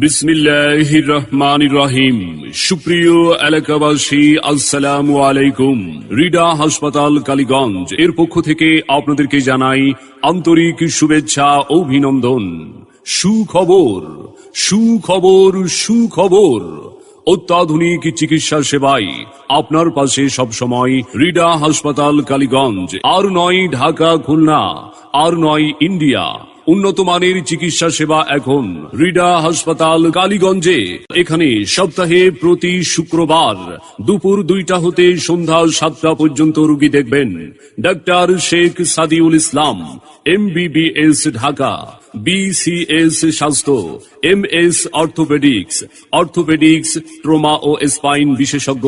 বিসমিল্লাহির রহমানির রহিম। সুপ্রিয় এলাকাবাসী, আসসালামু আলাইকুম। রিডা হাসপাতাল কালীগঞ্জ এর পক্ষ থেকে আপনাদেরকে জানাই আন্তরিক শুভেচ্ছা ও অভিনন্দন। সুখবর, সুখবর, সুখবর। অত্যাধুনিক চিকিৎসা সেবায় আপনার পাশে সবসময় রিডা হাসপাতাল কালীগঞ্জ। আর নয় ঢাকা খুলনা, আর নয় ইন্ডিয়া। উন্নত মানের চিকিৎসা সেবা এখন রিডা হাসপাতাল কালীগঞ্জে। এখানে সপ্তাহে প্রতি শুক্রবার দুপুর 2টা হতে সন্ধ্যা 7টা পর্যন্ত রোগী দেখবেন ডাক্তার শেখ সাদিউল ইসলাম, MBBS ঢাকা, BCS স্বাস্থ্য, MS অর্থোপেডিক্স, ট্রমা ও স্পাইন বিশেষজ্ঞ,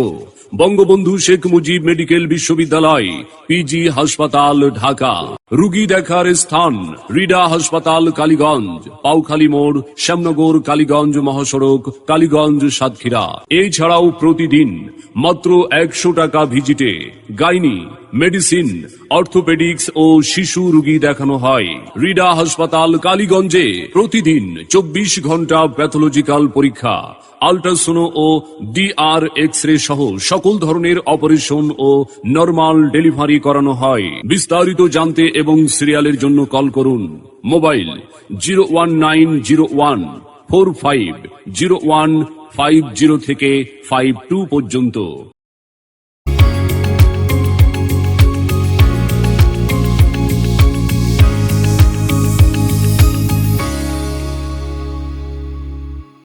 বঙ্গবন্ধু শেখ মুজিব মেডিকেল বিশ্ববিদ্যালয়, PG হাসপাতাল ঢাকা। রোগী দেখার স্থান রিডা হাসপাতাল কালীগঞ্জ, পাউখালী মোড়, শ্যামনগর কালীগঞ্জ মহাসড়ক, কালীগঞ্জ সাতক্ষীরা। এছাড়াও প্রতিদিন মাত্র 100 টাকা ভিজিটে গাইনি, মেডিসিন, অর্থোপেডিক্স ও শিশু রোগী দেখানো হয়। রিডা হাসপাতাল কালীগঞ্জে প্রতিদিন 24 ঘন্টা প্যাথোলজিক্যাল পরীক্ষা, আল্ট্রাসোনো ও DR এক্স-রে সহ সকল ধরনের অপারেশন ও নরমাল ডেলিভারি করানো হয়। বিস্তারিত জানতে এবং সিরিয়ালের জন্য কল করুন মোবাইল 01901450150 থেকে 52 পর্যন্ত।